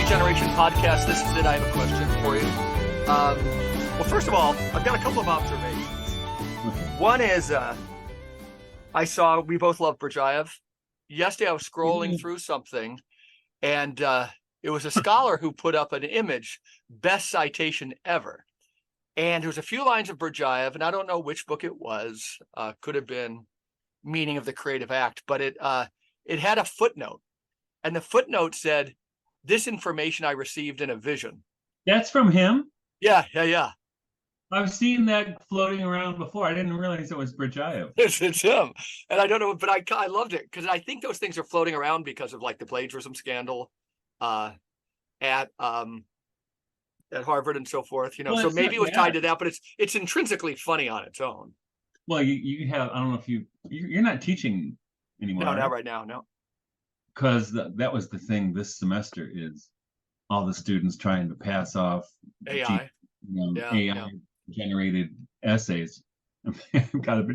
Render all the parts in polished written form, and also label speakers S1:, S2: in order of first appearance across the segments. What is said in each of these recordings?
S1: Generation podcast. This is it. I have a question for you. Well, first of all, I've got a couple of observations. One is we both love Berdyaev. Yesterday, I was scrolling through something, and it was a scholar who put up an image, best citation ever. And there was a few lines of Berdyaev, and I don't know which book it was. Could have been Meaning of the Creative Act, but it had a footnote. And the footnote said, "This information I received in a vision."
S2: That's from him?
S1: Yeah.
S2: I've seen that floating around before. I didn't realize it was Berdyaev.
S1: It's him. And I don't know, but I loved it because I think those things are floating around because of like the plagiarism scandal at Harvard and so forth,
S2: Well,
S1: so maybe it was tied to that, but it's intrinsically funny on its own.
S2: Well, you have, I don't know if you're not teaching anymore.
S1: No, not right now, no.
S2: Because that was the thing this semester is all the students trying to pass off
S1: AI.
S2: AI generated essays. I've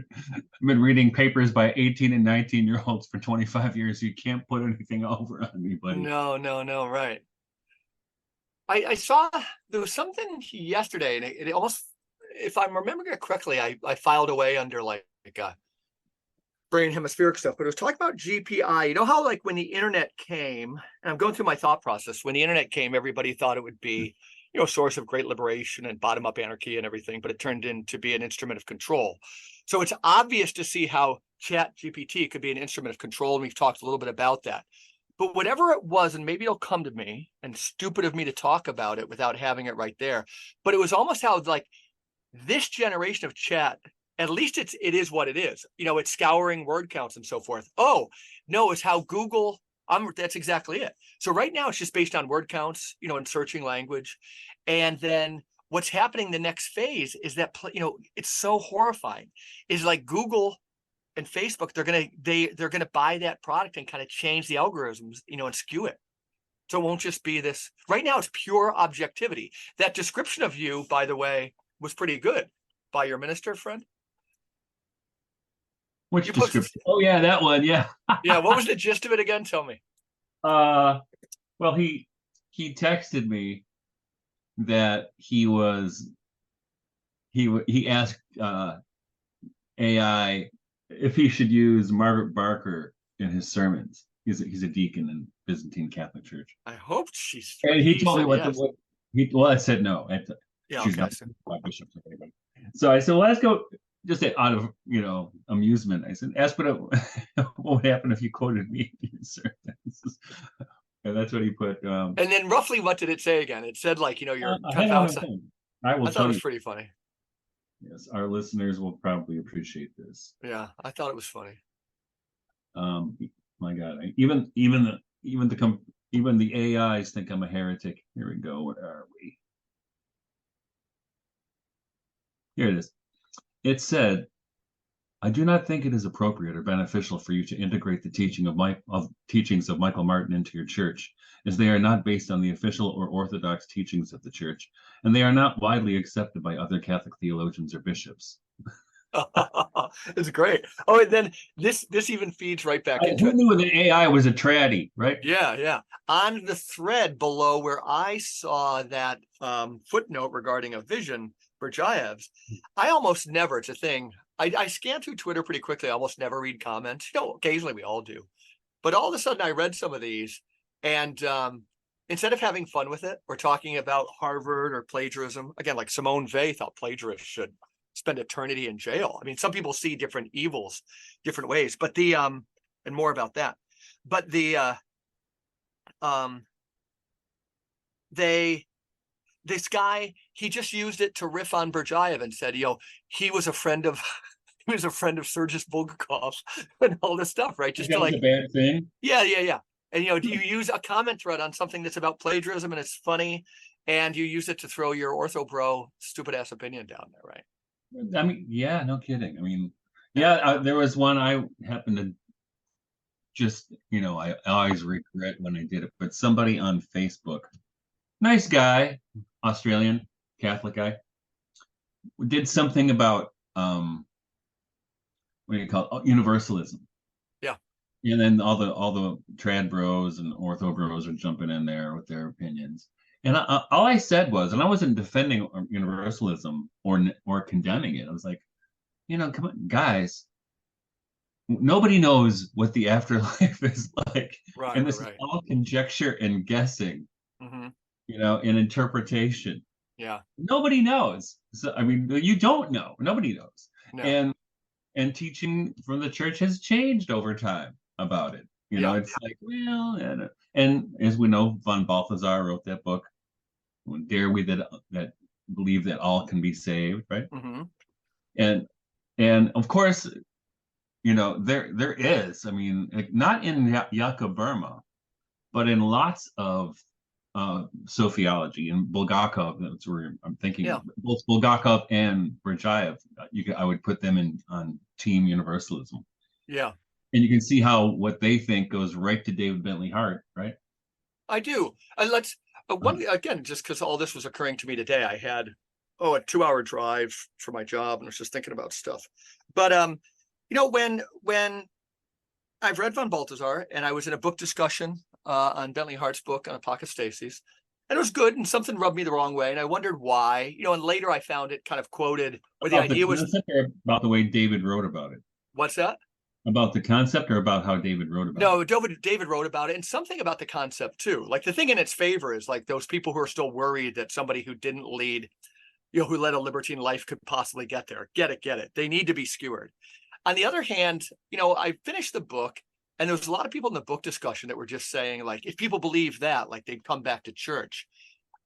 S2: been reading papers by 18 and 19-year-olds for 25 years. You can't put anything over on anybody.
S1: No, right. I saw there was something yesterday, and it almost, if I'm remembering it correctly, I filed away under like brain hemispheric stuff, but it was talking about GPI. You know how like when the internet came, and I'm going through my thought process, when the internet came, everybody thought it would be, a source of great liberation and bottom-up anarchy and everything, but it turned into be an instrument of control. So it's obvious to see how Chat GPT could be an instrument of control, and we've talked a little bit about that. But whatever it was, and maybe it'll come to me, and stupid of me to talk about it without having it right there, but it was almost how like this generation of chat, at least it is what it is. It's scouring word counts and so forth. Oh, no, it's how Google, that's exactly it. So right now it's just based on word counts, and searching language. And then what's happening the next phase is that, it's so horrifying, is like Google and Facebook, they're gonna buy that product and kind of change the algorithms, and skew it. So it won't just be this. Right now it's pure objectivity. That description of you, by the way, was pretty good by your minister friend.
S2: Which description? Oh yeah, that one. Yeah.
S1: Yeah. What was the gist of it again? Tell me.
S2: Well, he texted me that he asked AI if he should use Margaret Barker in his sermons. He's a deacon in Byzantine Catholic Church.
S1: I hope she's.
S2: And he told me well, I said no.
S1: She's not
S2: my bishop or anybody. So I said, well, let's go. Just out of amusement, I said, ask what would happen if you quoted me in your sermons. And that's what he put.
S1: And then roughly, what did it say again? It said like you're.
S2: I thought it was
S1: pretty funny.
S2: Yes, our listeners will probably appreciate this.
S1: Yeah, I thought it was funny.
S2: My God, even the AIs think I'm a heretic. Here we go. Where are we? Here it is. It said, "I do not think it is appropriate or beneficial for you to integrate the teachings of Michael Martin into your church, as they are not based on the official or orthodox teachings of the church, and they are not widely accepted by other Catholic theologians or bishops."
S1: It's great. Oh, and then this even feeds right back into it.
S2: Who knew that AI was a traddy, right?
S1: Yeah. On the thread below where I saw that footnote regarding a vision, Berdyaev's, I almost never, it's a thing. I scan through Twitter pretty quickly. I almost never read comments. Occasionally we all do. But all of a sudden I read some of these, and instead of having fun with it or talking about Harvard or plagiarism, again, like Simone Weil thought plagiarists should spend eternity in jail. I mean, some people see different evils, different ways, but and more about that. But this guy, he just used it to riff on Berdyaev and said, he was a friend of Sergius Bulgakov and all this stuff, right? Just to like
S2: a bad thing.
S1: Yeah. And do you use a comment thread on something that's about plagiarism and it's funny, and you use it to throw your ortho bro stupid ass opinion down there, right?
S2: I mean, yeah, no kidding. I mean, yeah, there was one I happened to just, I always regret when I did it, but somebody on Facebook, nice guy, Australian Catholic guy, did something about what do you call it? Universalism.
S1: Yeah.
S2: And then all the trad bros and ortho bros are jumping in there with their opinions. And all I said was, and I wasn't defending universalism or condemning it. I was like, come on, guys, nobody knows what the afterlife is like,
S1: Right,
S2: and
S1: right,
S2: this is
S1: right.
S2: all conjecture and guessing,
S1: Hmm.
S2: and interpretation.
S1: Yeah,
S2: Nobody knows. So I mean, you don't know. Nobody knows.
S1: no,
S2: And teaching from the church has changed over time about it.
S1: yeah,
S2: It's like, well, and as we know, von Balthasar wrote that book, Dare We that believe that all can be saved, right?
S1: hmm,
S2: And and of course, there is, I mean, like, not in Yakub Burma, but in lots of sociology, and Bulgakov, that's where I'm thinking
S1: yeah,
S2: of both Bulgakov and Berdyaev. I would put them in on team universalism,
S1: yeah.
S2: and you can see how what they think goes right to David Bentley Hart, right?
S1: I do. Let's
S2: Uh,
S1: one again, just because all this was occurring to me today. I had a 2 hour drive for my job, and I was just thinking about stuff. But when I've read von Balthasar, and I was in a book discussion on Bentley Hart's book on Apocastasis, and it was good, and something rubbed me the wrong way, and I wondered why. And later I found it kind of quoted where the
S2: about the
S1: idea was,
S2: concept, or about the way David wrote about it?
S1: what's that?
S2: About the concept, or about how David wrote about it?
S1: No, David wrote about it, and something about the concept too. Like the thing in its favor is like those people who are still worried that somebody who didn't lead, who led a libertine life could possibly get there. Get it. They need to be skewered. On the other hand, I finished the book, and there was a lot of people in the book discussion that were just saying, like, if people believe that, like, they'd come back to church.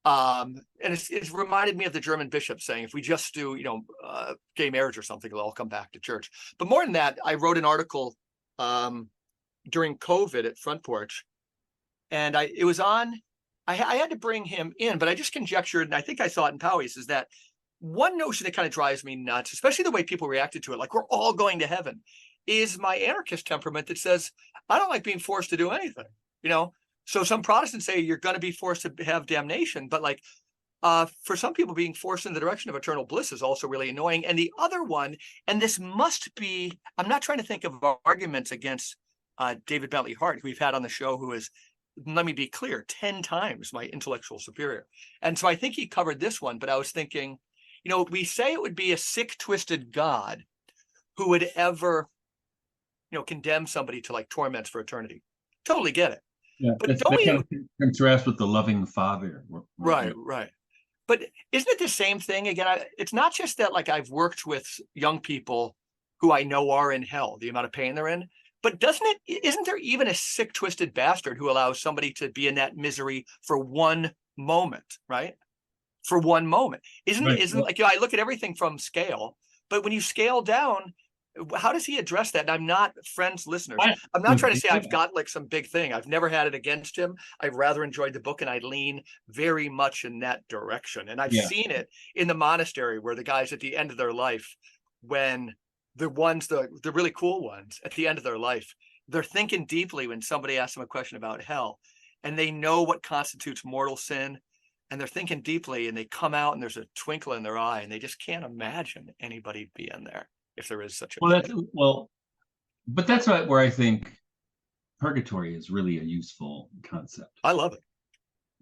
S1: And it's reminded me of the German bishop saying, if we just do, gay marriage or something, they'll all come back to church. But more than that, I wrote an article during COVID at Front Porch, and it was on. I had to bring him in, but I just conjectured, and I think I saw it in Powys, is that one notion that kind of drives me nuts, especially the way people reacted to it, like we're all going to heaven, is my anarchist temperament that says I don't like being forced to do anything. You know, so some Protestants say you're going to be forced to have damnation, but like for some people, being forced in the direction of eternal bliss is also really annoying. And the other one, and this must be, I'm not trying to think of arguments against David Bentley Hart, who we've had on the show, who is, let me be clear, 10 times my intellectual superior. And so I think he covered this one, but I was thinking, we say it would be a sick, twisted God who would ever, condemn somebody to like torments for eternity. Totally get it.
S2: Yeah,
S1: But don't
S2: that
S1: we?
S2: kind of contrasts with the loving Father.
S1: Right, right. But isn't it the same thing again? It's not just that like I've worked with young people who I know are in hell, the amount of pain they're in, but isn't there even a sick, twisted bastard who allows somebody to be in that misery for one moment, right? For one moment. Isn't
S2: Right.
S1: isn't
S2: Well,
S1: like, I look at everything from scale, but when you scale down, how does he address that? And I'm not, friends, listeners,
S2: I,
S1: I'm not trying to say I've got like some big thing. I've never had it against him. I've rather enjoyed the book, and I lean very much in that direction. And I've
S2: yeah,
S1: seen it in the monastery where the guys at the end of their life, when the really cool ones at the end of their life, they're thinking deeply when somebody asks them a question about hell, and they know what constitutes mortal sin, and they're thinking deeply, and they come out and there's a twinkle in their eye, and they just can't imagine anybody being there if there is such a
S2: well,
S1: thing.
S2: but that's right where I think purgatory is really a useful concept.
S1: I love it.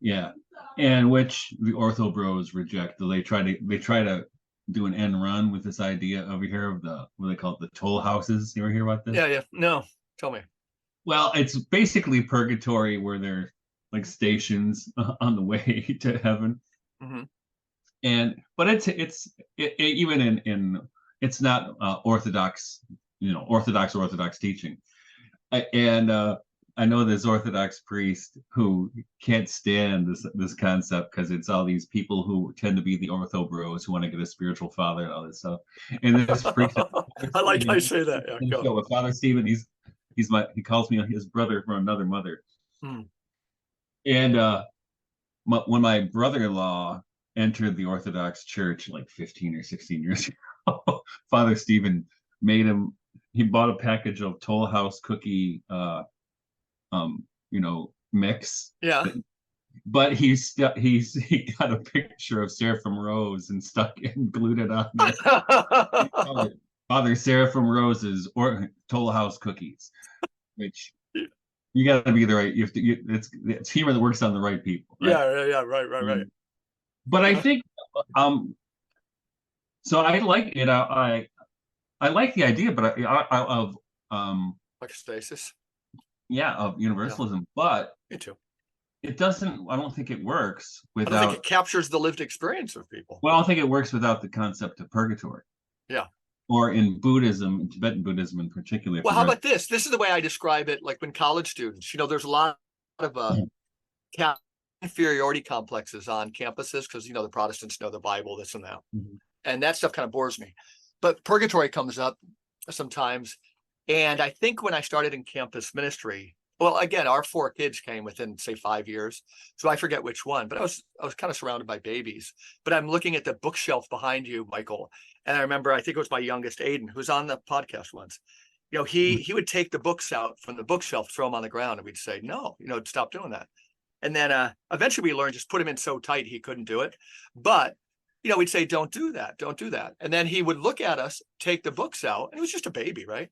S2: Yeah, and which the ortho bros reject. They try to do an end run with this idea over here of the, what they call it, the toll houses. You ever hear about this?
S1: Yeah, yeah. No, tell me.
S2: Well, it's basically purgatory, where they're like stations on the way to heaven.
S1: Hmm.
S2: And but even in it's not orthodox, orthodox teaching. And I know this Orthodox priest who can't stand this concept, because it's all these people who tend to be the ortho bros who want to get a spiritual father and all this stuff. And this priest,
S1: I like how I say that. Yeah, go.
S2: with Father Stephen, he calls me his brother from another mother.
S1: Mm.
S2: And when my brother-in-law entered the Orthodox Church like 15 or 16 years ago, Father Stephen he bought a package of Toll House cookie mix.
S1: Yeah.
S2: But he got a picture of Seraphim Rose and stuck it and glued it on there. Father Seraphim Rose's or Toll House cookies. which you got to be the right. You have to. It's humor that works on the right people, right?
S1: Yeah. Right.
S2: But I think, um, so I like it. I like the idea, but of
S1: Like stasis.
S2: yeah, of
S1: Yeah,
S2: universalism, but
S1: me too.
S2: it doesn't. I don't think it works
S1: I don't think
S2: without.
S1: it captures the lived experience of people.
S2: Well, I don't think it works without the concept of purgatory,
S1: Yeah.
S2: or in Buddhism, in Tibetan Buddhism in particular. If
S1: Well,
S2: you
S1: how
S2: read,
S1: about this? This is the way I describe it. Like when college students, there's a lot of inferiority complexes on campuses because the Protestants know the Bible, this and that,
S2: Mhm.
S1: and that stuff kind of bores me. But purgatory comes up sometimes, and I think when I started in campus ministry, well, again, our 4 kids came within say 5 years, so I forget which one, but I was kind of surrounded by babies. But I'm looking at the bookshelf behind you, Michael, and I remember I think it was my youngest, Aiden, who's on the podcast once. He would take the books out from the bookshelf, throw them on the ground, and we'd say, no, stop doing that. And then eventually we learned just put him in so tight he couldn't do it. But we'd say, don't do that, don't do that. And then he would look at us, take the books out, and it was just a baby, right?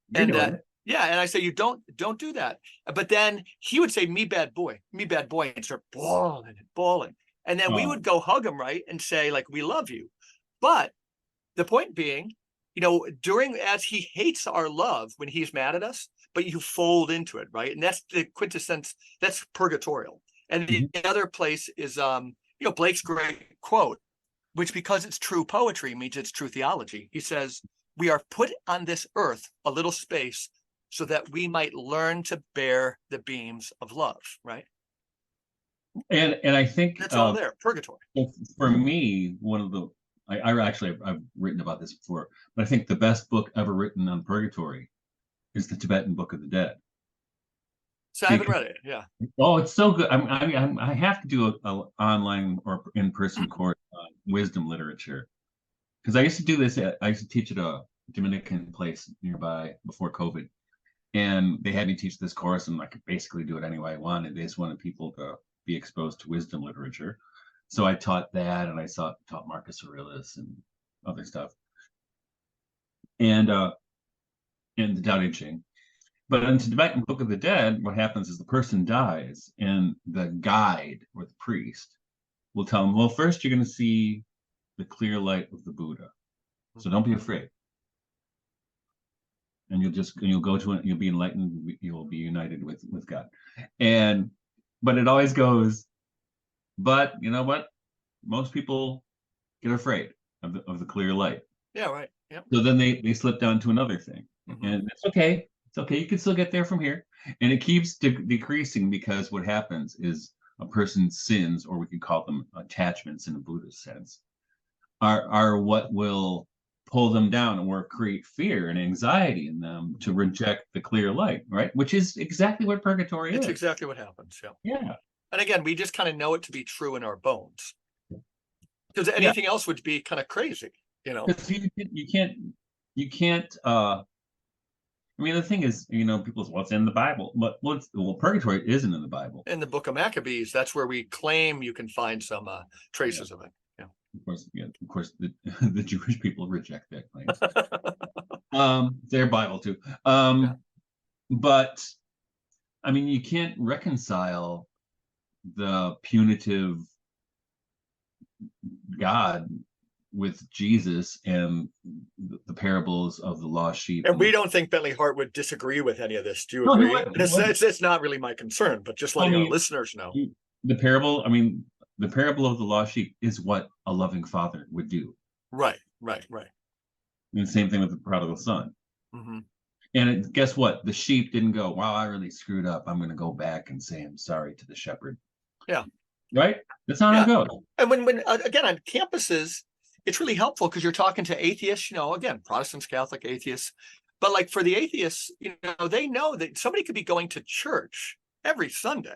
S2: You're
S1: And
S2: doing it.
S1: yeah, and I say, you don't do that. But then he would say, me bad boy, and start bawling and bawling. And then we
S2: Oh,
S1: would go hug him, right? And say, like, we love you. But the point being, as he hates our love when he's mad at us, but you fold into it, right? And that's the quintessence, that's purgatorial. And the
S2: mhm.
S1: other place is Blake's great quote, which because it's true poetry means it's true theology. He says, we are put on this earth a little space so that we might learn to bear the beams of love, right?
S2: And I think
S1: That's all there, purgatory.
S2: for me, one of the I actually I've written about this before, but I think the best book ever written on purgatory is the Tibetan Book of the Dead.
S1: So I haven't
S2: Because
S1: read it. Yeah.
S2: oh, it's so good. I have to do a online or in-person course on wisdom literature because I used to do this. I used to teach at a Dominican place nearby before COVID, and they had me teach this course, and I could basically do it any way I wanted. They just wanted people to be exposed to wisdom literature. So I taught that, and I taught Marcus Aurelius and other stuff, and the Tao Te Ching. But in the Tibetan Book of the Dead, what happens is the person dies, and the guide or the priest will tell them, well, first you're going to see the clear light of the Buddha. So don't be afraid. And you'll go to it, you'll be enlightened, you'll be united with God. But it always goes, but you know what? Most people get afraid of the clear light.
S1: Yeah, right. Yeah.
S2: So then they slip down to another thing.
S1: Mm-hmm.
S2: And it's okay. It's okay. You can still get there from here. And it keeps decreasing because what happens is a person's sins, or we could call them attachments in a Buddhist sense, are what will pull them down or create fear and anxiety in them to reject the clear light, right? Which is exactly what purgatory
S1: It's
S2: is.
S1: exactly what happens. Yeah.
S2: Yeah.
S1: And again, we just kind of know it to be true in our bones because
S2: Yeah.
S1: anything else would be kind of crazy,
S2: Because you can't I mean, the thing is, people say, well, it's in the Bible, but purgatory isn't in the Bible.
S1: In the book of Maccabees, that's where we claim you can find some traces of it. Yeah.
S2: Of course, the Jewish people reject that claim. Their Bible too.
S1: Yeah.
S2: But I mean, you can't reconcile the punitive God with Jesus and the parables of the lost sheep.
S1: And we don't think Bentley Hart would disagree with any of this. Do you
S2: No, he
S1: agree?
S2: wouldn't.
S1: It's not really my concern, but just letting our listeners know.
S2: The parable of the lost sheep is what a loving father would do.
S1: Right.
S2: And the same thing with the prodigal son.
S1: Mm-hmm.
S2: And guess what? The sheep didn't go, wow, I really screwed up. I'm going to go back and say I'm sorry to the shepherd.
S1: Yeah.
S2: Right? That's how it goes.
S1: And when again, on campuses, it's really helpful because you're talking to atheists, again, Protestants, Catholic, atheists. But like for the atheists, they know that somebody could be going to church every Sunday.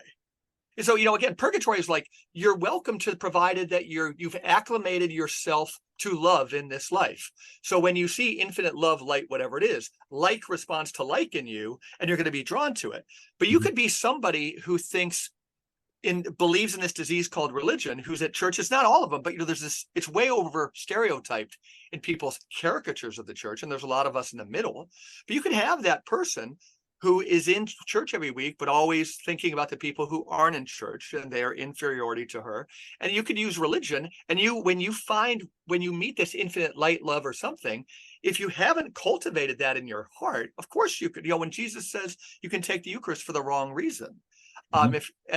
S1: And so, again, purgatory is like, you're welcome to, provided that you've acclimated yourself to love in this life. So when you see infinite love, light, whatever it is, like responds to like in you, and you're going to be drawn to it. But you could be somebody who believes in this disease called religion, who's at church. It's not all of them, but there's this, it's way over stereotyped in people's caricatures of the church. And there's a lot of us in the middle, but you could have that person who is in church every week, but always thinking about the people who aren't in church and their inferiority to her. And you could use religion. And when you meet this infinite light, love, or something, if you haven't cultivated that in your heart, of course you could, when Jesus says you can take the Eucharist for the wrong reason.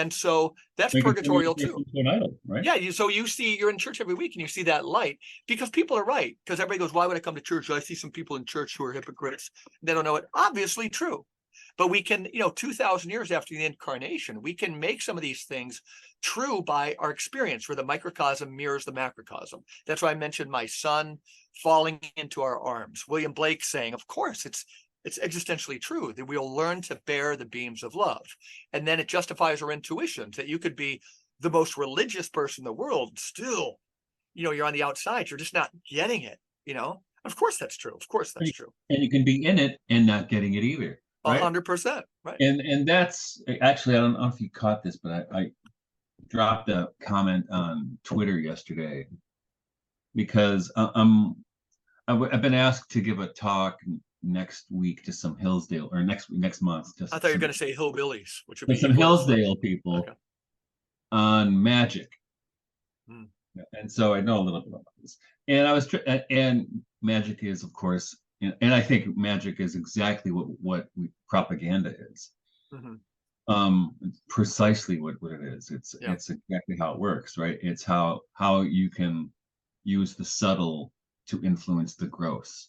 S1: So that's
S2: Make it
S1: purgatorial too.
S2: an idol, right?
S1: Yeah, you see, you're in church every week and you see that light, because people are right. Because everybody goes, why would I come to church? I see some people in church who are hypocrites. They don't know it. Obviously true. But we can, 2,000 years after the incarnation, we can make some of these things true by our experience, where the microcosm mirrors the macrocosm. That's why I mentioned my son falling into our arms. William Blake saying, of course, it's existentially true that we'll learn to bear the beams of love. And then it justifies our intuitions that you could be the most religious person in the world, still, you're on the outside, you're just not getting it, Of course that's true. Of course that's true.
S2: And you can be in it and not getting it either. Right?
S1: 100%. Right.
S2: And that's actually, I don't know if you caught this, but I dropped a comment on Twitter yesterday because I've been asked to give a talk next week to some Hillsdale, or next month.
S1: I thought you were going to say hillbillies, which would be
S2: some Hillsdale people
S1: okay.
S2: on magic. And so I know a little bit about this. And and magic is, of course, and I think magic is exactly what propaganda is. Precisely what it is. It's exactly how it works, right? It's how you can use the subtle to influence the gross.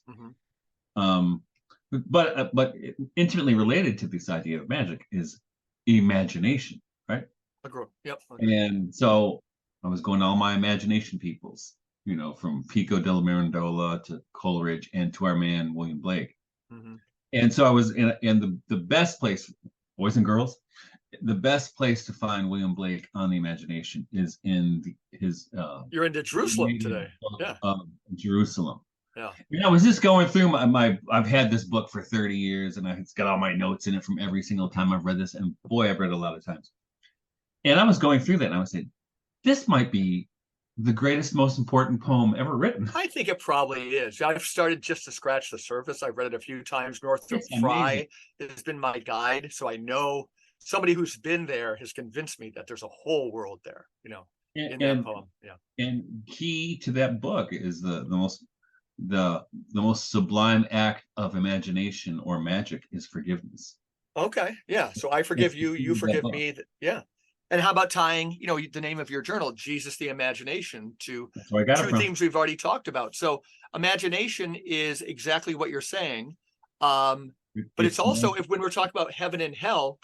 S2: But intimately related to this idea of magic is imagination, right?
S1: Yep.
S2: And so I was going to all my imagination peoples, from Pico della Mirandola to Coleridge and to our man William Blake. And so I was in the best place, boys and girls, the best place to find William Blake on the imagination is in his.
S1: You're into Jerusalem today. Yeah.
S2: Jerusalem.
S1: Yeah.
S2: I was just going through my I've had this book for 30 years and it's got all my notes in it from every single time I've read this. And boy, I've read it a lot of times. And I was going through that and I was saying, this might be the greatest, most important poem ever written.
S1: I think it probably is. I've started just to scratch the surface. I've read it a few times. Northrop Frye has been my guide. So I know somebody who's been there has convinced me that there's a whole world there, in that poem. Yeah.
S2: And key to that book is the most sublime act of imagination or magic is forgiveness.
S1: Okay. Yeah. So I forgive you, you forgive me. Yeah. And how about tying, the name of your journal, Jesus the Imagination, to two themes we've already talked about. So imagination is exactly what you're saying. But it's also, when we're talking about heaven and hell,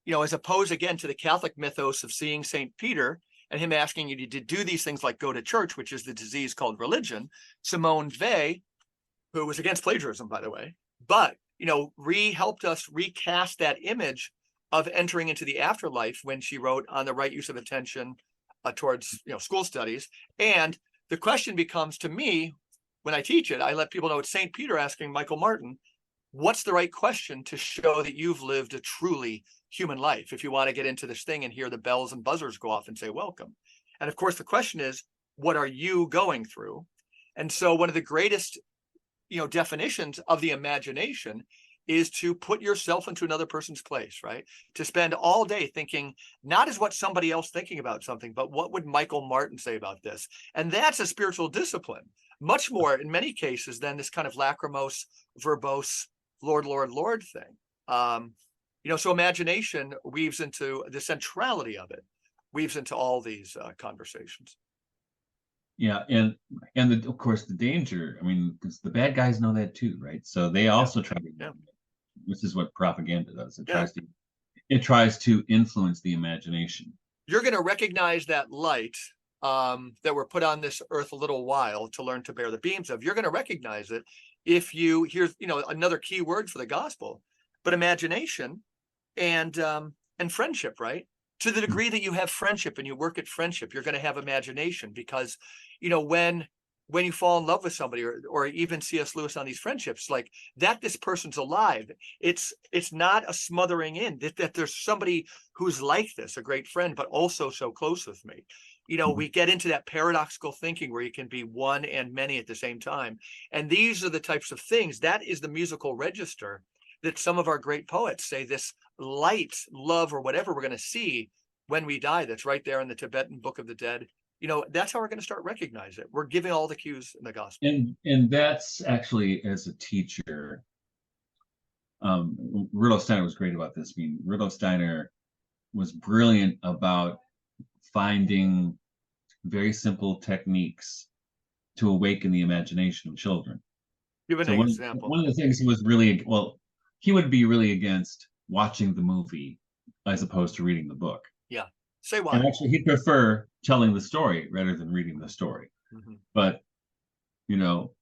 S1: as opposed again to the Catholic mythos of seeing St. Peter and him asking you to do these things like go to church, which is the disease called religion. Simone Weil, who was against plagiarism, by the way, but, helped us recast that image of entering into the afterlife when she wrote On the Right Use of Attention towards, school studies. And the question becomes, to me, when I teach it, I let people know it's St. Peter asking Michael Martin, what's the right question to show that you've lived a truly human life? If you want to get into this thing and hear the bells and buzzers go off and say, welcome. And of course, the question is, what are you going through? And so one of the greatest, definitions of the imagination is to put yourself into another person's place, right? To spend all day thinking, not as what somebody else thinking about something, but what would Michael Martin say about this? And that's a spiritual discipline, much more in many cases than this kind of lachrymose, verbose, Lord, Lord, Lord thing. So imagination weaves into the centrality of it, weaves into all these conversations.
S2: Yeah, and of course the danger. I mean, because the bad guys know that too, right? So they also try to. This is what propaganda does. It tries to influence the imagination.
S1: You're going to recognize that light that we're put on this earth a little while to learn to bear the beams of. You're going to recognize it if you here's another key word for the gospel, but imagination and friendship, right? To the degree that you have friendship and you work at friendship, you're going to have imagination, because when you fall in love with somebody, or even C.S. Lewis on these friendships, like that this person's alive, it's not a smothering in, that there's somebody who's like this, a great friend, but also so close with me. We get into that paradoxical thinking where you can be one and many at the same time. And these are the types of things, that is the musical register that some of our great poets say this light, love, or whatever we're going to see when we die, that's right there in the Tibetan Book of the Dead. That's how we're going to start recognizing it. We're giving all the cues in the gospel.
S2: And that's actually, as a teacher, Rudolf Steiner was great about this. I mean, Rudolf Steiner was brilliant about finding very simple techniques to awaken the imagination of children.
S1: Give an
S2: So
S1: example.
S2: one of the things he was really, well, he would be really against watching the movie as opposed to reading the book.
S1: Yeah. Say why.
S2: And actually, he'd prefer telling the story rather than reading the story.
S1: Mm-hmm.
S2: But, you know,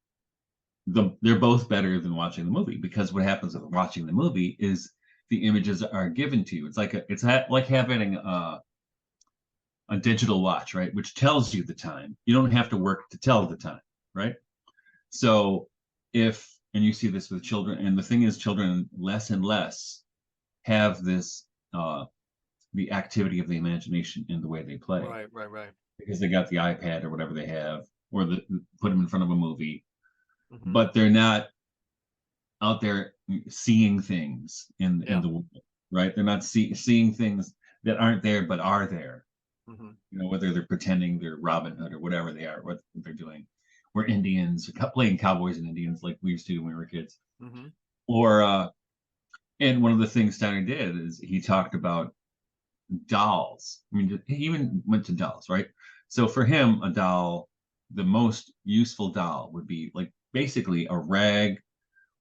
S2: they're both better than watching the movie, because what happens with watching the movie is the images are given to you. It's like like having a digital watch, right? Which tells you the time. You don't have to work to tell the time, right? So and you see this with children, and the thing is, children less and less have this, the activity of the imagination in the way they play.
S1: Right.
S2: Because they got the iPad or whatever they have, or put them in front of a movie,
S1: Mm-hmm.
S2: but they're not out there seeing things in the world, right? They're not seeing things that aren't there but are there.
S1: Mm-hmm.
S2: Whether they're pretending they're Robin Hood or whatever they are, what they're doing. We're Indians, playing cowboys and Indians like we used to do when we were kids.
S1: Mm-hmm.
S2: Or and one of the things Steiner did is he talked about dolls. I mean, he even went to dolls, right? So for him, a doll, the most useful doll would be like basically a rag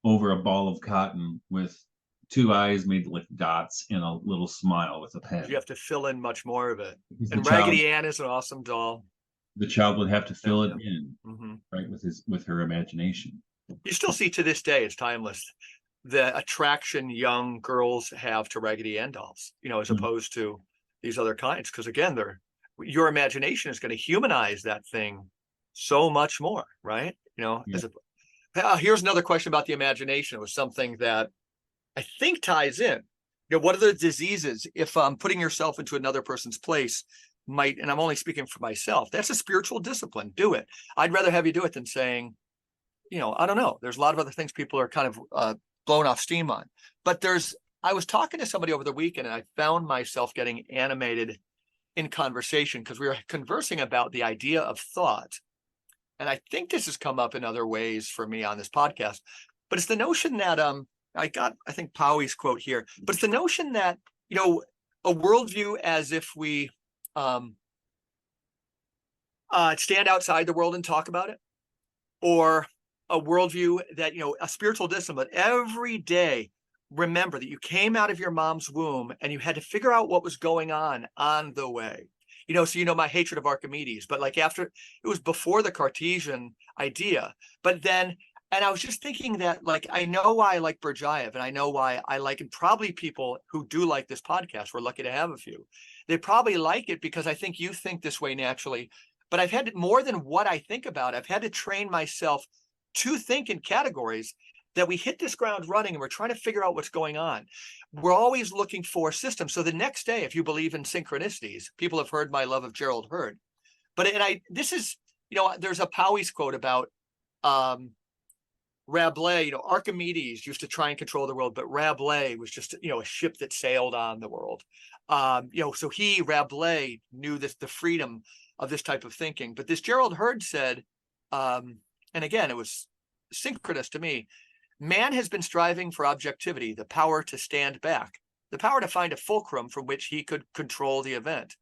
S2: over a ball of cotton with two eyes made like dots and a little smile with a pen.
S1: You have to fill in much more of it.
S2: Because
S1: And Raggedy Ann is an awesome doll.
S2: The child would have to fill it in,
S1: mm-hmm.
S2: right, with her imagination.
S1: You still see to this day, it's timeless, the attraction young girls have to Raggedy Ann dolls, as opposed to these other kinds. Because again, your imagination is going to humanize that thing so much more, right? Here's another question about the imagination. It was something that I think ties in. What are the diseases if putting yourself into another person's place might, and I'm only speaking for myself, that's a spiritual discipline. Do it. I'd rather have you do it than saying, I don't know. There's a lot of other things people are kind of blown off steam on. But I was talking to somebody over the weekend, and I found myself getting animated in conversation because we were conversing about the idea of thought. And I think this has come up in other ways for me on this podcast, but it's the notion that I think Powey's quote here, but it's the notion that, a worldview as if we stand outside the world and talk about it, or a worldview that, a spiritual discipline every day. Remember that you came out of your mom's womb and you had to figure out what was going on the way. So my hatred of Archimedes, but like after, it was before the Cartesian idea. But then, and I was just thinking that, like, I know why I like Berdyaev, and I know why I like, and probably people who do like this podcast, we're lucky to have a few. They probably like it because I think you think this way naturally. But I've had more than what I think about. I've had to train myself to think in categories that we hit this ground running and we're trying to figure out what's going on. We're always looking for systems. So the next day, if you believe in synchronicities, people have heard my love of Gerald Hurd. But this is, there's a Powey's quote about Rabelais, Archimedes used to try and control the world, but Rabelais was just, a ship that sailed on the world. So Rabelais knew the freedom of this type of thinking. But this Gerald Hurd said, and again, it was synchronous to me, man has been striving for objectivity, the power to stand back, the power to find a fulcrum from which he could control the event.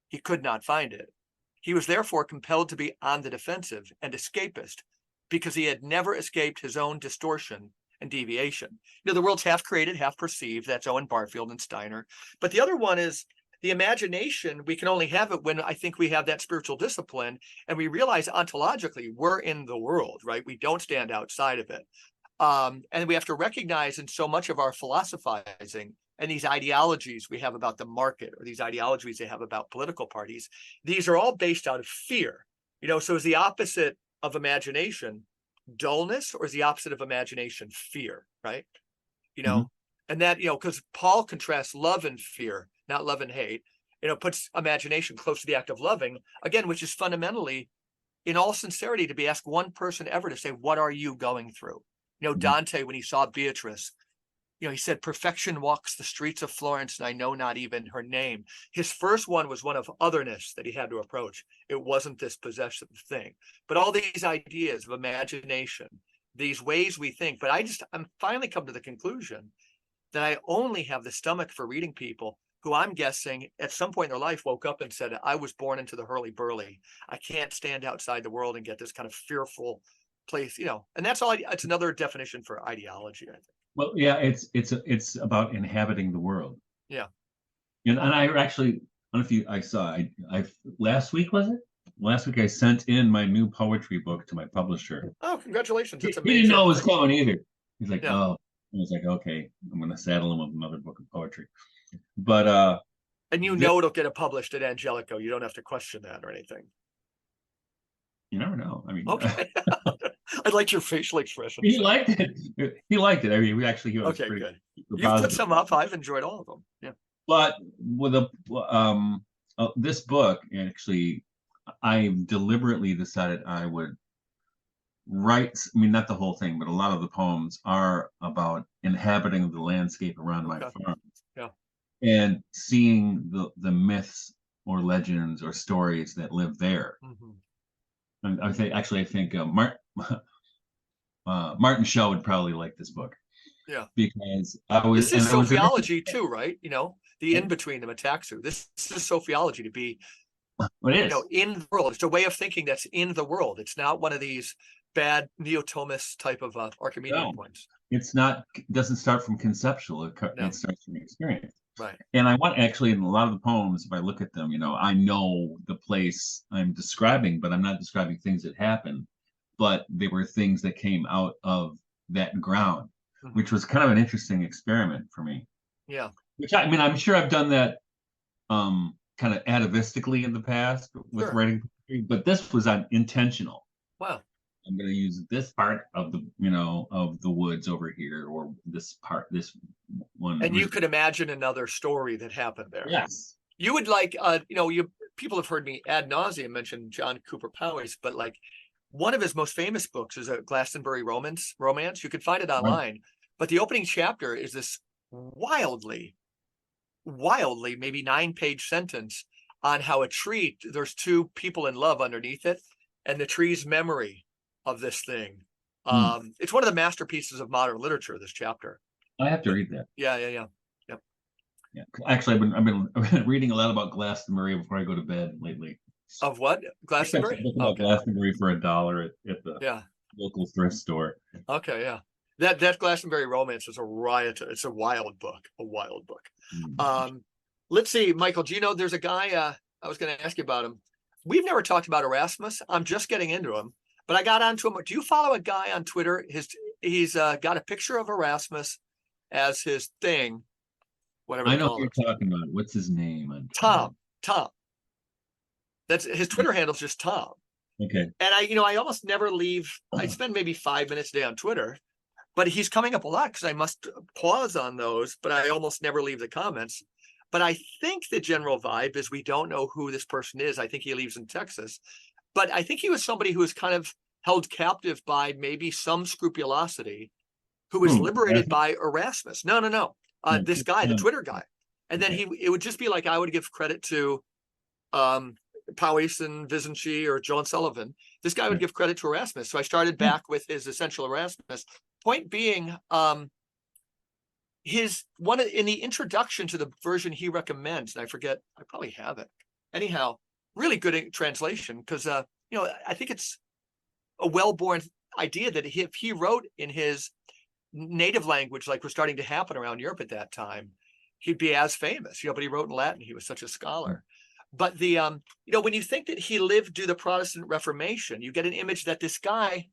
S1: He could not find it. He was therefore compelled to be on the defensive and escapist, because he had never escaped his own distortion and deviation. The world's half created, half perceived. That's Owen Barfield and Steiner. But the other one is the imagination. We can only have it when I think we have that spiritual discipline and we realize ontologically we're in the world, right? We don't stand outside of it. And we have to recognize in so much of our philosophizing and these ideologies we have about the market, or these ideologies they have about political parties, these are all based out of fear. So is the opposite of imagination dullness, or is the opposite of imagination fear, right? And that, because Paul contrasts love and fear, not love and hate, puts imagination close to the act of loving, again, which is fundamentally, in all sincerity, to be asked one person ever to say, what are you going through? Dante, when he saw Beatrice, he said, perfection walks the streets of Florence, and I know not even her name. His first one was one of otherness that he had to approach. It wasn't this possessive thing, but all these ideas of imagination, these ways we think. But I'm finally come to the conclusion that I only have the stomach for reading people who I'm guessing at some point in their life woke up and said, I was born into the hurly-burly. I can't stand outside the world and get this kind of fearful place, and that's all. It's another definition for ideology, I think.
S2: Well, yeah, it's about inhabiting the world.
S1: Yeah.
S2: And I actually, I don't know if I saw, I last week, was it? Last week I sent in my new poetry book to my publisher.
S1: Oh, congratulations. It's
S2: He
S1: amazing.
S2: didn't know it was coming either. He's like,
S1: Yeah.
S2: oh, I was like, okay, I'm going to saddle him with another book of poetry. But
S1: and it'll get it published at Angelico. You don't have to question that or anything.
S2: You never know. I mean,
S1: okay. I like your facial expression.
S2: He liked it. He liked it. I mean, he was
S1: okay,
S2: pretty
S1: good.
S2: You've
S1: put some up. I've enjoyed all of them. Yeah.
S2: But with this book, actually, I deliberately decided I would write. I mean, not the whole thing, but a lot of the poems are about inhabiting the landscape around my farm.
S1: Yeah.
S2: And seeing the myths or legends or stories that live there.
S1: Mm-hmm.
S2: And I think Martin Shell would probably like this book.
S1: Yeah,
S2: because
S1: this is sophiology too, right? The in between the metaxu. This is sophiology, to be in the world. It's a way of thinking that's in the world. It's not one of these bad Neo-Thomist type of Archimedean points.
S2: It's not. Doesn't start from conceptual. It starts from experience.
S1: Right.
S2: And I want, actually, in a lot of the poems, if I look at them, I know the place I'm describing, but I'm not describing things that happened, but they were things that came out of that ground, mm-hmm. which was kind of an interesting experiment for me.
S1: Yeah.
S2: Which, I mean, I'm sure I've done that kind of atavistically in the past with writing poetry, but this was intentional.
S1: Wow.
S2: I'm going to use this part of the, of the woods over here, or this one.
S1: And you could imagine another story that happened there.
S2: Yes.
S1: You would people have heard me ad nauseum mention John Cooper Powys, but like one of his most famous books is a Glastonbury romance. You could find it online, right. But the opening chapter is this wildly, maybe 9-page sentence on how a tree, there's two people in love underneath it, and the tree's memory of this thing. It's one of the masterpieces of modern literature, this chapter.
S2: I have to read that.
S1: Yeah.
S2: Actually, I've been reading a lot about Glastonbury before I go to bed lately.
S1: Of what? Glastonbury?
S2: Glastonbury for $1 at the local thrift store.
S1: Okay, yeah. That Glastonbury romance is a riot. It's a wild book. Mm-hmm. Let's see, Michael, do you know there's a guy, I was going to ask you about him. We've never talked about Erasmus. I'm just getting into him. But I got onto him. Do you follow a guy on Twitter? He's got a picture of Erasmus as his thing. Whatever.
S2: I know what you're talking about. What's his name?
S1: Tom. That's his Twitter handle's just Tom.
S2: Okay.
S1: And I almost never leave. I spend maybe 5 minutes a day on Twitter, but he's coming up a lot because I must pause on those. But I almost never leave the comments. But I think the general vibe is we don't know who this person is. I think he lives in Texas. But I think he was somebody who was kind of held captive by maybe some scrupulosity, who was liberated by Erasmus. No. This guy, the Twitter guy. And then it would just be like, I would give credit to Powys and Vizenci or John Sullivan. This guy would give credit to Erasmus. So I started back with his Essential Erasmus. Point being, in the introduction to the version he recommends, and I forget, I probably have it. Anyhow, really good translation, because I think it's a well-born idea that if he wrote in his native language, like was starting to happen around Europe at that time, he'd be as famous. But he wrote in Latin. He was such a scholar. But the when you think that he lived through the Protestant Reformation, you get an image that this guy,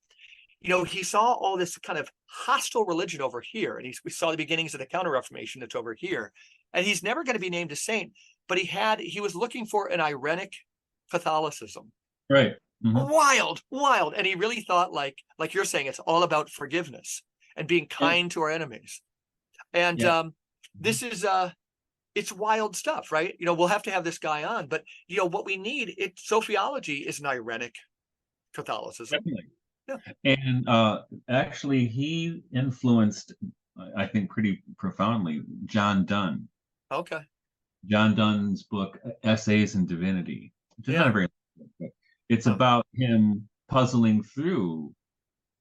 S1: he saw all this kind of hostile religion over here, and we saw the beginnings of the Counter-Reformation that's over here, and he's never going to be named a saint. But he was looking for an Irenic Catholicism.
S2: Right.
S1: Mm-hmm. Wild. And he really thought, like you're saying, it's all about forgiveness and being kind to our enemies. And this is it's wild stuff, right? We'll have to have this guy on, but what we need, sophiology is an Irenic Catholicism.
S2: Definitely. Yeah. And actually he influeed I think pretty profoundly, John Donne.
S1: Okay.
S2: John Donne's book Essays in Divinity, which is not a
S1: Yeah.
S2: very long book, but it's
S1: Huh.
S2: about him puzzling through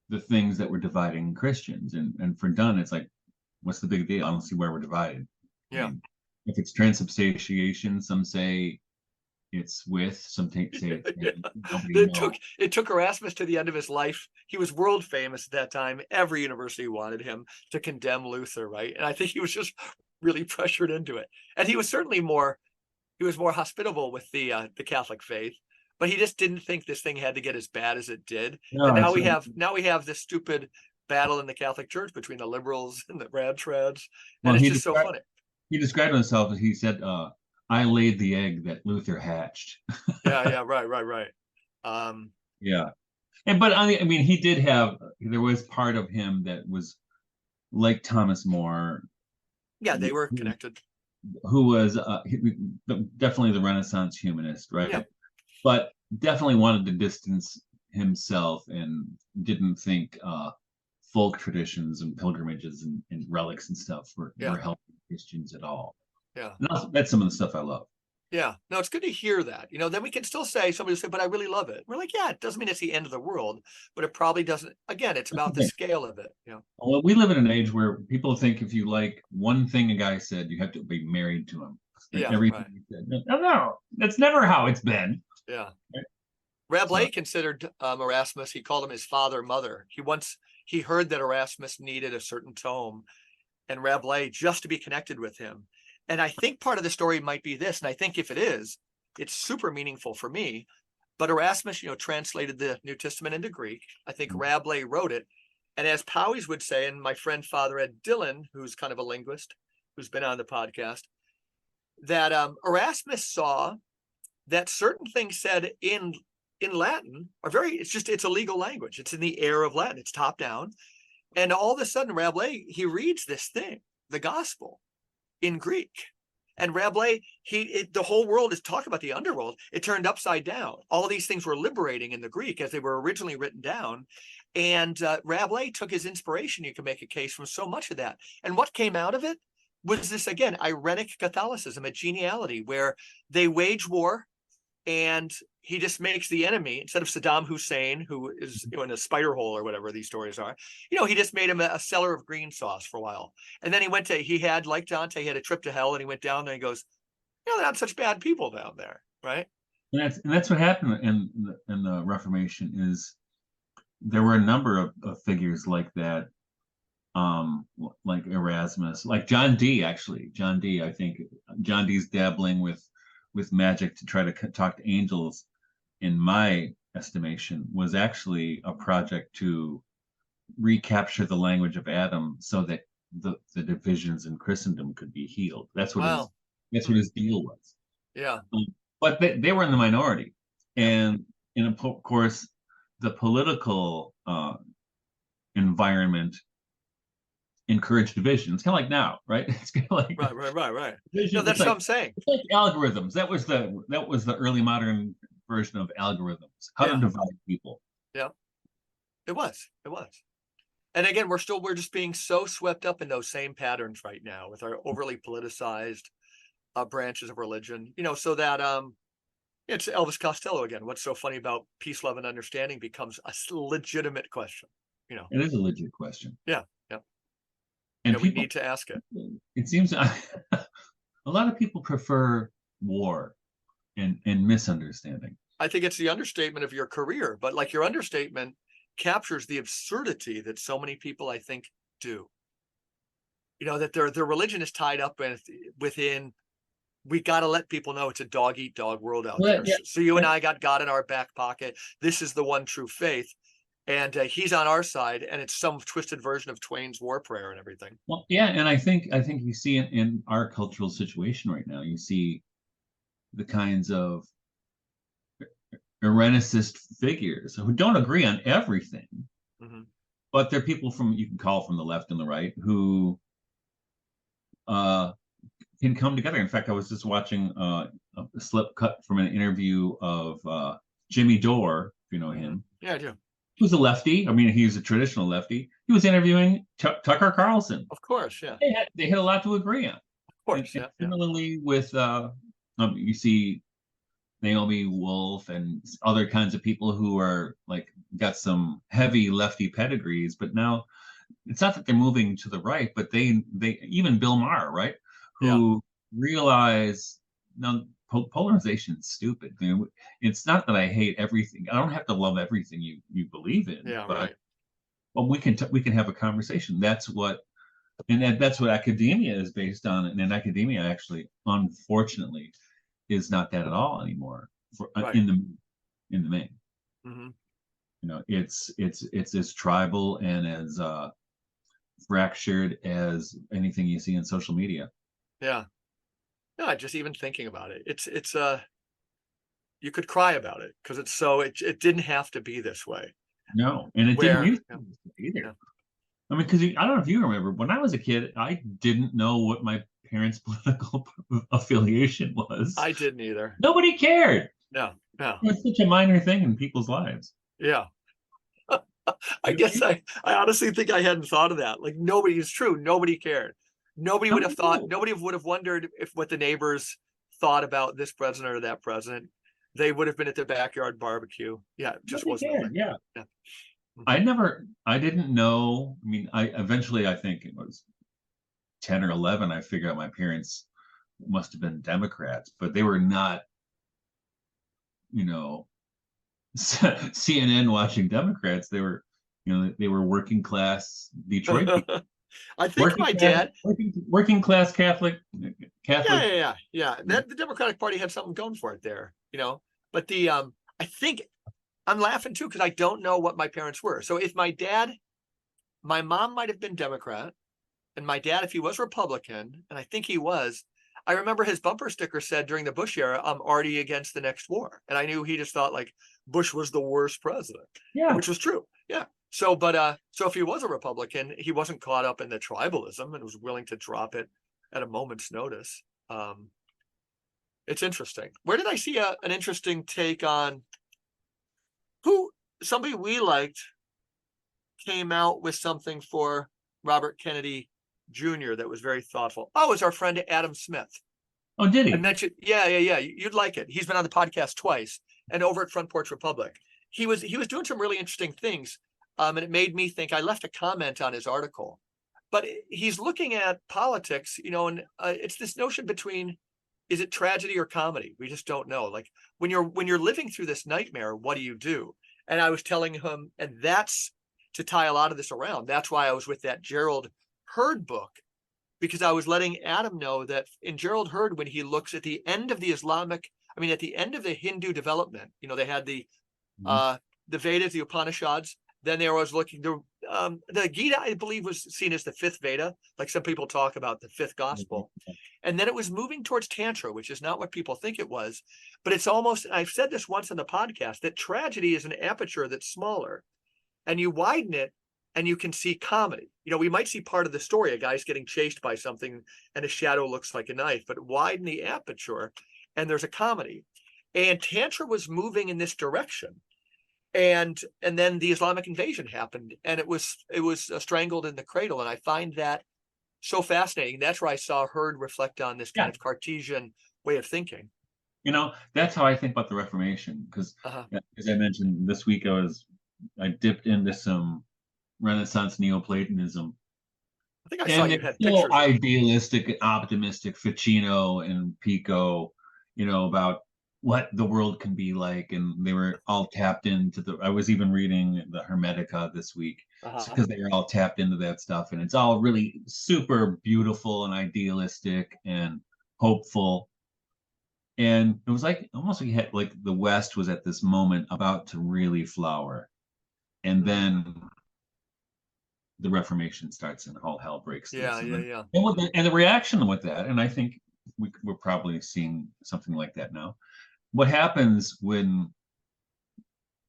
S2: the things that were dividing Christians. And for Donne, it's like, what's the big deal? I don't see where we're divided. I
S1: Yeah.
S2: mean, if it's transubstantiation, some say it's with, some say
S1: Yeah.
S2: nobody
S1: It took
S2: knows.
S1: it took Erasmus to the end of his life. He was world famous at that time. Every university wanted him to condemn Luther, right? And I think he was just really pressured into it. And he was more hospitable with the Catholic faith, but he just didn't think this thing had to get as bad as it did. And
S2: No, it's
S1: now we have this stupid battle in the Catholic Church between the liberals and the rad trads, and
S2: well,
S1: it's just so funny.
S2: he described himself as he said, "I laid the egg that Luther hatched."
S1: Yeah, yeah, right. Um,
S2: Yeah, and but I mean, he did have there was part of him that was like Thomas More,
S1: yeah, they were
S2: who,
S1: connected.
S2: who was definitely the Renaissance humanist,
S1: Yeah,
S2: right? But definitely wanted to distance himself and didn't think folk traditions and pilgrimages and relics and stuff were
S1: yeah,
S2: helping Christians at all.
S1: yeah.
S2: And that's some of the stuff I love.
S1: Yeah, no, it's good to hear that. Then we can still say somebody will say, "But I really love it." We're like, "Yeah, it doesn't mean it's the end of the world, but it probably doesn't." Again, it's
S2: That's the
S1: about the
S2: thing.
S1: scale of it.
S2: Well, we live in an age where people think if you like one thing a guy said, you have to be married to him. And
S1: Yeah,
S2: everything
S1: right.
S2: he said. No, no, that's never how it's been.
S1: Yeah.
S2: Right? So
S1: Rabelais considered Erasmus. He called him his father, mother. He heard that Erasmus needed a certain tome, and Rabelais just to be connected with him. And I think part of the story might be this, and I think if it is, it's super meaningful for me. But Erasmus, translated the New Testament into Greek. I think Rabelais wrote it. And as Powies would say, and my friend Father Ed Dillon, who's kind of a linguist, who's been on the podcast, that Erasmus saw that certain things said in Latin are it's a legal language. It's in the air of Latin. It's top down. And all of a sudden, Rabelais, he reads this thing, the gospel, in Greek. And Rabelais, the whole world is talking about the underworld. It turned upside down. All these things were liberating in the Greek as they were originally written down. And Rabelais took his inspiration, you can make a case, from so much of that. And what came out of it was this, again, Irenic Catholicism, a geniality where they wage war, and he just makes the enemy, instead of Saddam Hussein, who is in a spider hole or whatever these stories are, he just made him a seller of green sauce for a while. And then he had, like Dante, he had a trip to hell, and he went down there and he goes, they're not such bad people down there, right?
S2: and that's what happened in the Reformation is there were a number of figures like that, like Erasmus, like John Dee, actually. John Dee, I think John Dee's dabbling with magic to try to talk to angels, in my estimation, was actually a project to recapture the language of Adam so that the divisions in Christendom could be healed.
S1: Wow.
S2: That's what his deal was.
S1: Yeah.
S2: But they were in the minority,
S1: Yeah.
S2: and of course, the political environment encouraged division. It's kind of like now, right? It's kind of like
S1: Right. No,
S2: division.
S1: that's what I'm saying.
S2: It's like algorithms. That was the early modern version of algorithms. How to
S1: Yeah.
S2: divide people.
S1: Yeah. It was. And again, we're just being so swept up in those same patterns right now with our overly politicized branches of religion, so that it's Elvis Costello again. What's so funny about peace, love, and understanding becomes a legitimate question.
S2: It is a legit question.
S1: Yeah.
S2: And
S1: We
S2: people,
S1: need to ask it.
S2: it seems a lot of people prefer war and misunderstanding.
S1: I think it's the understatement of your career, but like your understatement captures the absurdity that so many people, I think, do. That their religion is tied up within. We got to let people know it's a dog eat dog world out there.
S2: Yeah,
S1: so you and I got God in our back pocket. This is the one true faith, and he's on our side, and it's some twisted version of Twain's war prayer and everything.
S2: well, yeah, and I think you see it in our cultural situation right now. You see the kinds of Irenicist figures who don't agree on everything, but they're people you can call from the left and the right who can come together. In fact, I was just watching a slip cut from an interview of Jimmy Dore, if you know him.
S1: Yeah, I do.
S2: who's a lefty. I mean, he's a traditional lefty. He was interviewing Tucker Carlson.
S1: Of course, yeah.
S2: They had a lot to agree on.
S1: Of course,
S2: And
S1: yeah, yeah.
S2: similarly with you see Naomi Wolf and other kinds of people who are like got some heavy lefty pedigrees, but now it's not that they're moving to the right, but they even Bill Maher, right,
S1: Yeah,
S2: who realize now polarization is stupid. I mean, it's not that I hate everything. I don't have to love everything you believe in,
S1: yeah,
S2: but
S1: right.
S2: well, we can have a conversation. That's what academia is based on. And academia actually, unfortunately, is not that at all anymore
S1: Right.
S2: in the main.
S1: Hmm.
S2: It's as tribal and as fractured as anything you see in social media.
S1: Yeah. Yeah, just even thinking about it. It's you could cry about it because it didn't have to be this way.
S2: No, and it didn't
S1: Where
S2: used
S1: yeah,
S2: to either.
S1: yeah.
S2: I mean, because I don't know if you remember when I was a kid, I didn't know what my parents' political affiliation was.
S1: I didn't either.
S2: Nobody cared.
S1: No, no.
S2: It was such a minor thing in people's lives.
S1: Yeah. I
S2: You know what I
S1: guess
S2: mean?
S1: I honestly think I hadn't thought of that. Like nobody is true. Nobody cared.
S2: Nobody cared.
S1: Nobody would have wondered if what the neighbors thought about this president or that president. They would have been at the backyard barbecue. Yeah, it just
S2: Nobody
S1: wasn't a
S2: cared.
S1: thing.
S2: Yeah.
S1: Yeah. Mhm.
S2: I didn't know. I mean, I think it was 10 or 11. I figured out my parents must have been Democrats, but they were not, you know, CNN watching Democrats. They were working class Detroit people,
S1: I think my dad,
S2: working class
S1: yeah,
S2: Catholic.
S1: yeah, yeah, yeah. That the Democratic Party had something going for it there, you know. But I think I'm laughing too because I don't know what my parents were. So if my mom might have been Democrat, and my dad, if he was Republican, and I think he was, I remember his bumper sticker said during the Bush era, "I'm already against the next war," and I knew he just thought like Bush was the worst president,
S2: Yeah.
S1: which was true. Yeah. So if he was a Republican, he wasn't caught up in the tribalism and was willing to drop it at a moment's notice. Um, it's interesting. Where did I see an interesting take on who somebody we liked came out with something for Robert Kennedy Jr. that was very thoughtful. Oh, it was our friend Adam Smith.
S2: Oh, did
S1: I
S2: he?
S1: mentioned, yeah, yeah, yeah. You'd like it. He's been on the podcast twice, and over at Front Porch Republic, he was doing some really interesting things, and it made me think. I left a comment on his article, but he's looking at politics, you know, and it's this notion between is it tragedy or comedy? We just don't know. Like when you're living through this nightmare, what do you do? And I was telling him, and that's to tie a lot of this around. That's why I was with that Gerald Hurd book because I was letting Adam know that in Gerald Hurd, when he looks at the end of the at the end of the Hindu development, you know, they had
S2: Mhm.
S1: uh, the Vedas, the Upanishads. Then there was looking the Gita, I believe, was seen as the fifth Veda, like some people talk about the fifth gospel. And then it was moving towards Tantra, which is not what people think it was. But it's almost, I've said this once in the podcast, that tragedy is an aperture that's smaller and you widen it and you can see comedy. You know, we might see part of the story, a guy's getting chased by something and a shadow looks like a knife, but widen the aperture and there's a comedy. And Tantra was moving in this direction. And then the Islamic invasion happened and it was strangled in the cradle. And I find that so fascinating. That's where I saw Hurd reflect on this kind
S2: Yeah.
S1: of Cartesian way of thinking.
S2: That's how I think about the Reformation. Because,
S1: Uh-huh.
S2: as I mentioned, this week I dipped into some Renaissance Neoplatonism,
S1: I think I saw
S2: and
S1: you
S2: it's
S1: had
S2: still
S1: pictures of it.
S2: idealistic and optimistic, Ficino and Pico, about what the world can be like, and they were all tapped into the. I was even reading the Hermetica this week
S1: Uh-huh.
S2: because they were all tapped into that stuff, and it's all really super beautiful and idealistic and hopeful. And it was like almost like you had like the West was at this moment about to really flower, and
S1: Mm-hmm.
S2: then the Reformation starts and all hell breaks
S1: Yeah,
S2: loose. And
S1: yeah,
S2: then
S1: yeah.
S2: and the reaction with that, and I think we're probably seeing something like that now. What happens when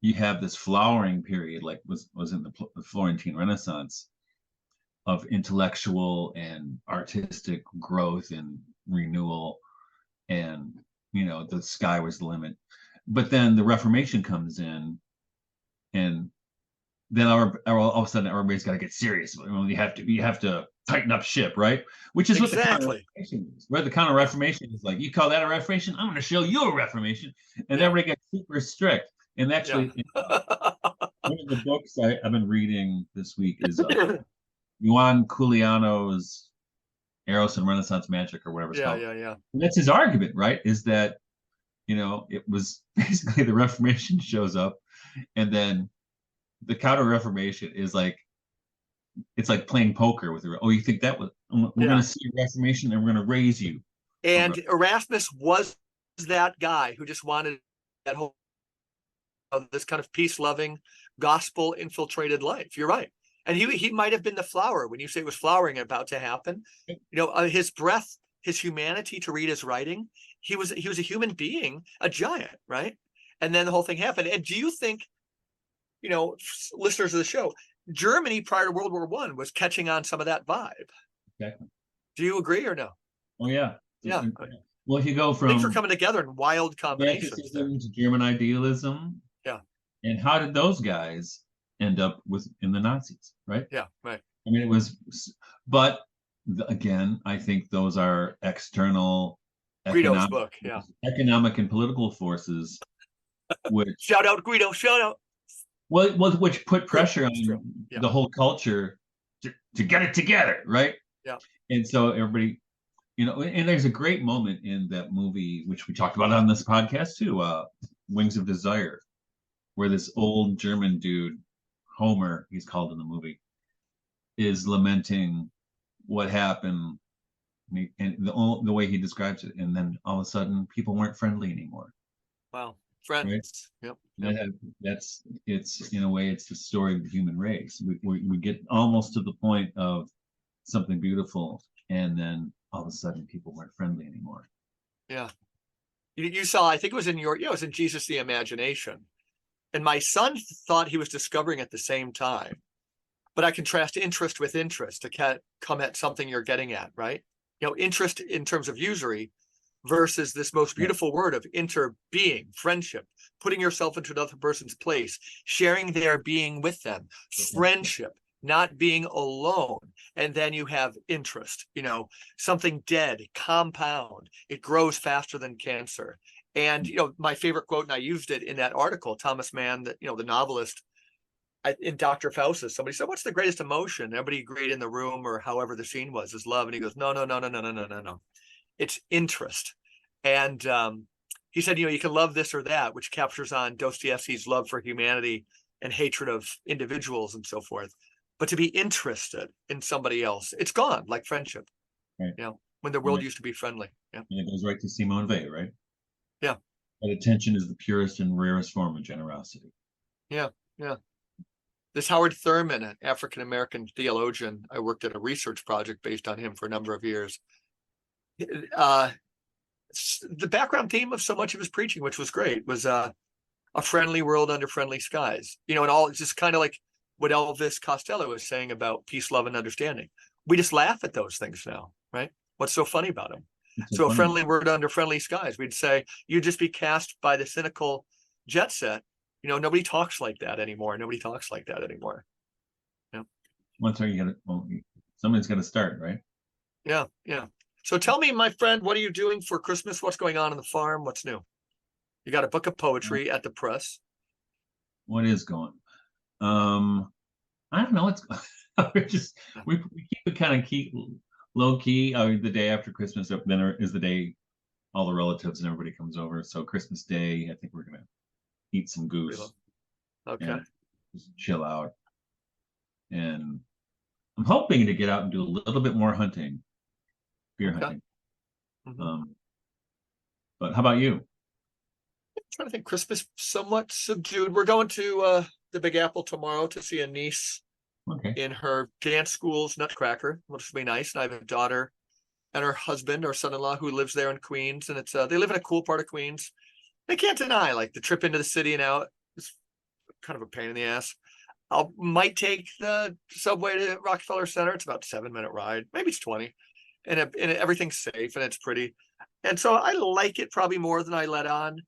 S2: you have this flowering period, like was in the Florentine Renaissance, of intellectual and artistic growth and renewal, and the sky was the limit. But then the Reformation comes in, and then all of a sudden everybody's got to get serious. You have to tighten up ship, right? Which is what the Counter
S1: Exactly.
S2: Reformation is. Where the Counter Reformation is like, you call that a Reformation? I'm going to show you a Reformation, and
S1: Yeah.
S2: everybody gets super strict. And
S1: Yeah.
S2: actually, one of the books I've been reading this week is Juan Culiano's Eros and Renaissance Magic, or whatever it's
S1: Yeah.
S2: called.
S1: Yeah. Yeah.
S2: And that's his argument, right? Is that it was basically the Reformation shows up, and then the Counter Reformation is like, it's like playing poker with her. Oh, you think that was, we're going
S1: Yeah.
S2: to see a Reformation and we're going to raise you.
S1: And Erasmus was that guy who just wanted that whole this kind of peace-loving, gospel-infiltrated life. You're right. And he might have been the flower when you say it was flowering about to happen. His breath, his humanity, to read his writing, he was a human being, a giant, right? And then the whole thing happened. And do you think, listeners of the show, Germany prior to World War I was catching on some of that vibe?
S2: Exactly.
S1: Do you agree or no?
S2: Oh yeah.
S1: Yeah.
S2: Well, if you go
S1: Things are
S2: from
S1: coming together in wild combinations there.
S2: to German idealism,
S1: Yeah.
S2: and how did those guys end up in the Nazis, right?
S1: Yeah, right.
S2: I mean, but again, I think those are external
S1: Guido's book, yeah.
S2: economic and political forces, which
S1: shout out Guido, shout out.
S2: Well, which put pressure on
S1: Yeah.
S2: the whole culture to get it together, right?
S1: Yeah.
S2: And so everybody, and there's a great moment in that movie, which we talked about on this podcast too, Wings of Desire, where this old German dude, Homer, he's called in the movie, is lamenting what happened, and the way he describes it, and then all of a sudden people weren't friendly anymore.
S1: Wow. Friends.
S2: Right?
S1: Yep.
S2: It's in a way, it's the story of the human race. We get almost to the point of something beautiful, and then all of a sudden people weren't friendly anymore.
S1: Yeah. You saw, I think it was in it was in Jesus the Imagination. And my son thought he was discovering at the same time. But I contrast interest with interest to come at something you're getting at, right? Interest in terms of usury versus this most beautiful word of interbeing, friendship, putting yourself into another person's place, sharing their being with them, friendship, not being alone. And then you have interest, something dead, compound. It grows faster than cancer. And, my favorite quote, and I used it in that article, Thomas Mann, the novelist, in Dr. Faustus, somebody said, what's the greatest emotion? Everybody agreed in the room, or however the scene was, is love. And he goes, no. It's interest. And he said, you can love this or that, which captures on Dostoevsky's love for humanity and hatred of individuals and so forth. But to be interested in somebody else, it's gone, like friendship.
S2: Right.
S1: When the world used to be friendly. Yeah.
S2: And it goes right to Simone Weil, right?
S1: Yeah.
S2: That attention is the purest and rarest form of generosity.
S1: Yeah. Yeah. This Howard Thurman, an African-American theologian, I worked at a research project based on him for a number of years. The background theme of so much of his preaching, which was great, was a friendly world under friendly skies. And all, it's just kind of like what Elvis Costello was saying about peace, love, and understanding. We just laugh at those things now, right? What's so funny about them? So a friendly world under friendly skies. We'd say, you'd just be cast by the cynical jet set. Nobody talks like that anymore. Yeah.
S2: Somebody's got to start, right?
S1: Yeah. Yeah. So tell me, my friend, what are you doing for Christmas? What's going on the farm? What's new? You got a book of poetry at the press.
S2: What is going? I don't know. We keep it kind of low key. The day after Christmas, then is the day all the relatives and everybody comes over. So Christmas Day, I think we're gonna eat some goose.
S1: Okay.
S2: Just chill out. And I'm hoping to get out and do a little bit more hunting, beer hunting. Mm-hmm. But how about you?
S1: I'm trying to think. Christmas somewhat subdued. We're going to the Big Apple tomorrow to see a niece in her dance school's Nutcracker, which will be nice. And I have a daughter and her husband, or son-in-law, who lives there in Queens, and it's they live in a cool part of Queens. I can't deny, like, the trip into the city and out is kind of a pain in the ass. I might take the subway to Rockefeller Center. It's about a 7-minute ride. Maybe it's 20. And everything's safe and it's pretty. And so I like it probably more than I let on,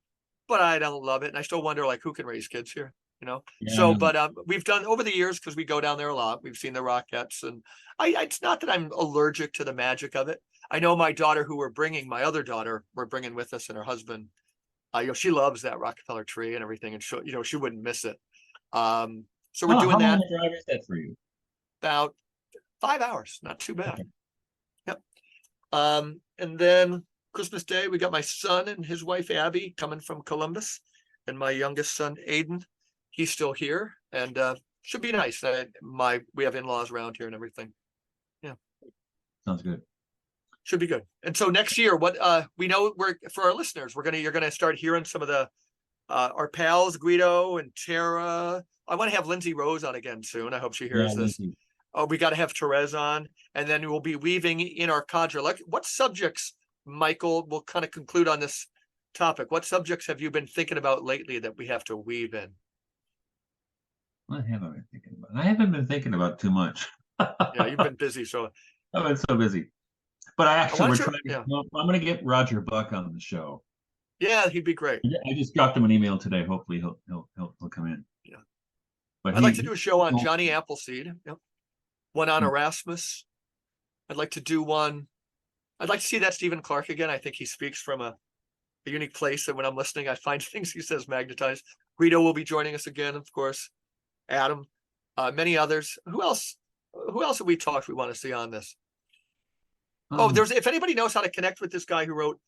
S1: but I don't love it. And I still wonder, like, who can raise kids here?
S2: Yeah, I
S1: So,
S2: know.
S1: but we've done over the years, because we go down there a lot. We've seen the Rockettes, and it's not that I'm allergic to the magic of it. I know my daughter, my other daughter, we're bringing with us, and her husband, she loves that Rockefeller tree and everything, and she wouldn't miss it. So we're
S2: How
S1: doing
S2: long
S1: that
S2: a drive is that for you?
S1: about 5 hours, not too bad.
S2: Okay.
S1: Yep. And then Christmas Day, we got my son and his wife Abby coming from Columbus, and my youngest son Aiden. He's still here, and should be nice. We have in-laws around here and everything. Yeah,
S2: Sounds good.
S1: should be good. And so next year, what we know, for our listeners, you're gonna start hearing some of the our pals Guido and Tara. I want to have Lindsay Rose on again soon. I hope she
S2: Yeah,
S1: hears this.
S2: Lindsay.
S1: Oh, we got to have Therese on, and then we'll be weaving in our cadre. Like, what subjects, Michael? We'll kind of conclude on this topic. What subjects have you been thinking about lately that we have to weave in?
S2: What have I been thinking about? I haven't been thinking about too much.
S1: Yeah, you've been busy, so
S2: I've been so busy. But
S1: I
S2: we're
S1: wanted to.
S2: trying to,
S1: Yeah,
S2: well, I'm going to get Roger Buck on the show.
S1: yeah, he'd be great.
S2: I just dropped him an email today. Hopefully he'll come in.
S1: Yeah,
S2: But
S1: I'd like to do a show on
S2: well,
S1: Johnny Appleseed. Yep. One on Erasmus. I'd like to do one. I'd like to see that Stephen Clark again. I think he speaks from a unique place, and when I'm listening, I find things he says magnetized. Guido will be joining us again, of course. Adam, many others. Who else? Who else have we talked we want to see on this? If anybody knows how to connect with this guy who wrote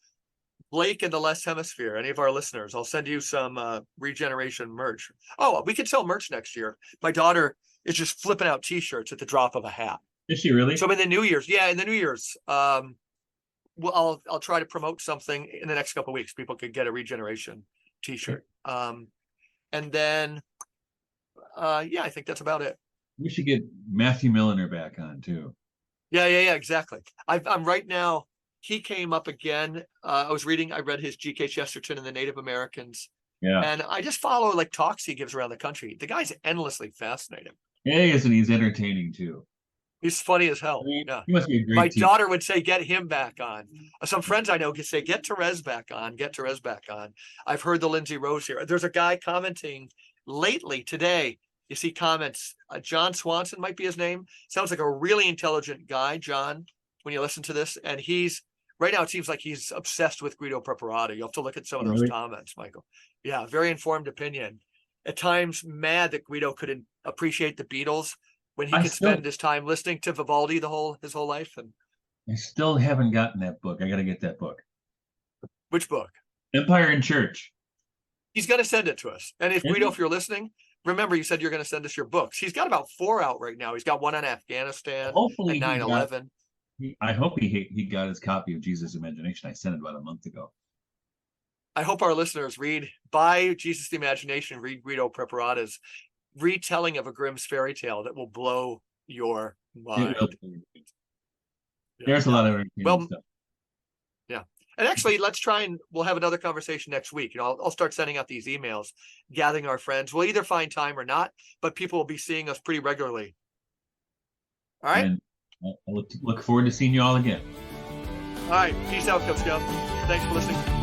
S1: Blake in the Less Hemisphere, any of our listeners, I'll send you some regeneration merch. Oh, we could sell merch next year. My daughter is just flipping out t-shirts at the drop of a hat.
S2: is she really?
S1: So in the New Year's, well, I'll try to promote something in the next couple of weeks. People could get a regeneration t-shirt. And then I think that's about it.
S2: We should get Matthew Milliner back on too.
S1: Yeah, exactly. I'm right now. He came up again. I read his G.K. Chesterton and the Native Americans.
S2: Yeah.
S1: And I just follow like talks he gives around the country. The guy's endlessly fascinating.
S2: Yeah, he is, and he's entertaining too.
S1: He's funny as hell.
S2: I mean,
S1: Yeah.
S2: he must be a great
S1: My
S2: teacher.
S1: daughter would say, get him back on. Some friends I know could say, get Therese back on. I've heard the Lindsay Rose here. There's a guy commenting lately today. You see comments. John Swanson might be his name. Sounds like a really intelligent guy, John, when you listen to this. And right now, it seems like he's obsessed with Guido Preparati. You'll have to look at some of those comments, Michael. Yeah, very informed opinion. At times, mad that Guido couldn't appreciate the Beatles when he could spend his time listening to Vivaldi his whole life. And
S2: I still haven't gotten that book. I got to get that book.
S1: which book?
S2: Empire and Church.
S1: He's going to send it to us. And if Guido, if you're listening, remember you said you're going to send us your books. He's got about 4 out right now. He's got one on Afghanistan,
S2: Hopefully,
S1: and 9/11.
S2: I hope he got his copy of Jesus' Imagination. I sent it about a month ago.
S1: I hope our listeners buy Jesus the Imagination, read Guido Preparati's retelling of a Grimm's fairy tale that will blow your mind.
S2: There's a lot of stuff.
S1: Yeah. And actually, we'll have another conversation next week. I'll start sending out these emails, gathering our friends. We'll either find time or not, but people will be seeing us pretty regularly. All right.
S2: And I look forward to seeing you all again.
S1: All right. Peace out, Cub Scout. Thanks for listening.